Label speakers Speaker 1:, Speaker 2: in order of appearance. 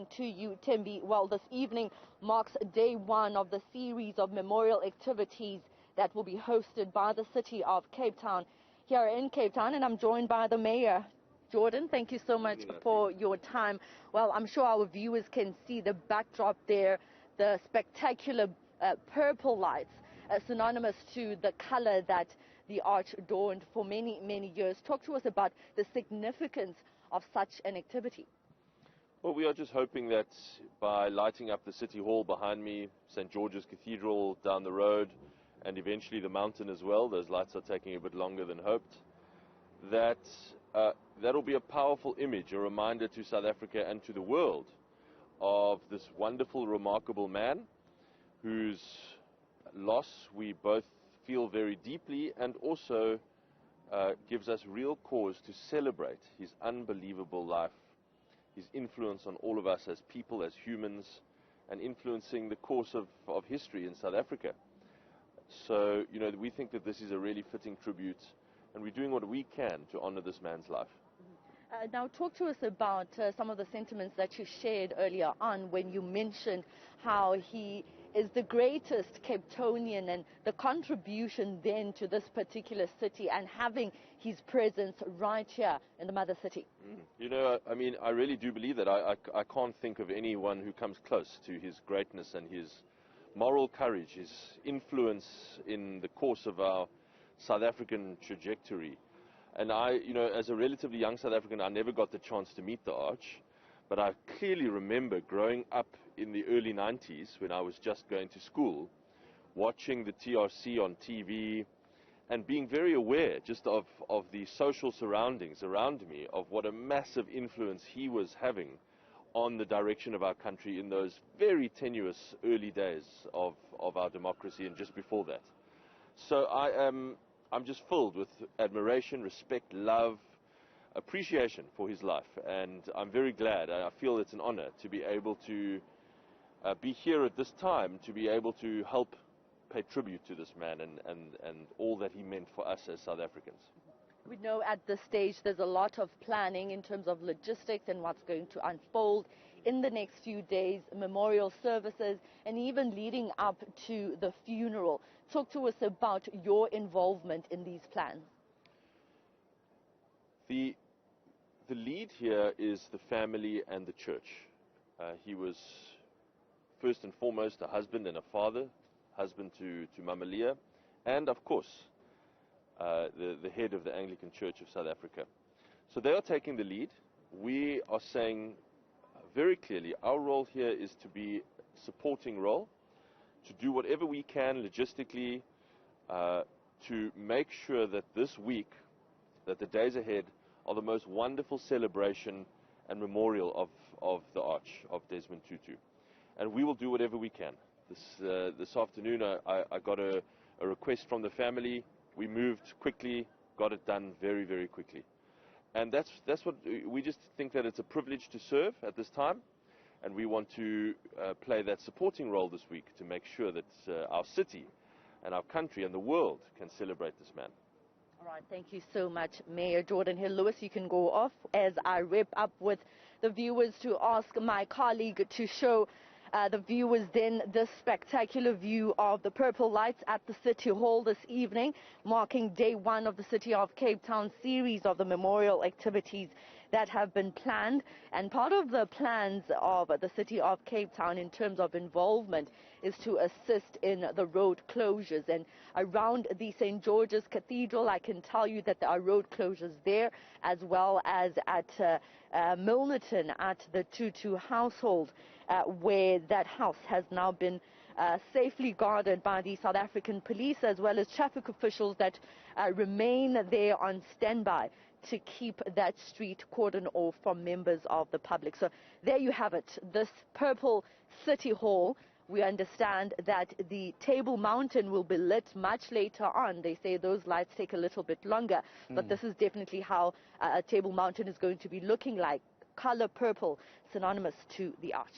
Speaker 1: evening to you, Tembi. Well, this evening marks day one of the series of memorial activities that will be hosted by the city of Cape Town here in Cape Town, and I'm joined by the mayor. Geordin, thank you so much for your time. Well, I'm sure our viewers can see the backdrop there, the spectacular purple lights, synonymous to the color that the arch adorned for many, many years. Talk to us about the significance of such an activity.
Speaker 2: Well, we are just hoping that by lighting up the City Hall behind me, St. George's Cathedral down the road, and eventually the mountain as well, those lights are taking a bit longer than hoped, that that'll be a powerful image, a reminder to South Africa and to the world of this wonderful, remarkable man whose loss we both feel very deeply, and also gives us real cause to celebrate his unbelievable life, his influence on all of us as people, as humans, and influencing the course of history in South Africa. So, you know, we think that this is a really fitting tribute, and we're doing what we can to honor this man's life.
Speaker 1: Now, talk to us about some of the sentiments that you shared earlier on when you mentioned how he is the greatest Cape Townian and the contribution then to this particular city and having his presence right here in the mother city.
Speaker 2: You know, I mean, I really do believe that. I can't think of anyone who comes close to his greatness and his moral courage, his influence in the course of our South African trajectory. And you know, as a relatively young South African, I never got the chance to meet the Arch, but I clearly remember growing up in the early 90s when I was just going to school, watching the TRC on TV and being very aware just of the social surroundings around me, of what a massive influence he was having on the direction of our country in those very tenuous early days of our democracy and just before that. So I'm just filled with admiration, respect, love, appreciation for his life, and I'm very glad. I feel it's an honor to be able to be here at this time, to be able to help pay tribute to this man and all that he meant for us as South Africans.
Speaker 1: We know at this stage there's a lot of planning in terms of logistics and what's going to unfold in the next few days, memorial services, and even leading up to the funeral. Talk to us about your involvement in these plans.
Speaker 2: The lead here is the family and the church. He was first and foremost a husband and a father, husband to Mama Leah, and of course the head of the Anglican Church of South Africa. So they are taking the lead. We are saying very clearly our role here is to be a supporting role, to do whatever we can logistically to make sure that this week, that the days ahead are the most wonderful celebration and memorial of the Arch of Desmond Tutu. And we will do whatever we can. This afternoon I got a request from the family. We moved quickly, got it done very, very quickly. And that's what we just think, that it's a privilege to serve at this time, and we want to play that supporting role this week to make sure that our city and our country and the world can celebrate this man.
Speaker 1: All right, thank you so much, Mayor Geordin. Here, Lewis, you can go off as I wrap up with the viewers to ask my colleague to show the viewers then this spectacular view of the purple lights at the City Hall this evening, marking day one of the City of Cape Town series of the memorial activities that have been planned. And part of the plans of the City of Cape Town in terms of involvement is to assist in the road closures. And around the St. George's Cathedral, I can tell you that there are road closures there, as well as at Milnerton at the Tutu household, where that house has now been safely guarded by the South African police, as well as traffic officials that remain there on standby to keep that street cordoned off from members of the public. So there you have it, this purple City Hall. We understand that the Table Mountain will be lit much later on. They say those lights take a little bit longer, but this is definitely how Table Mountain is going to be looking like. Color purple, synonymous to the Arch.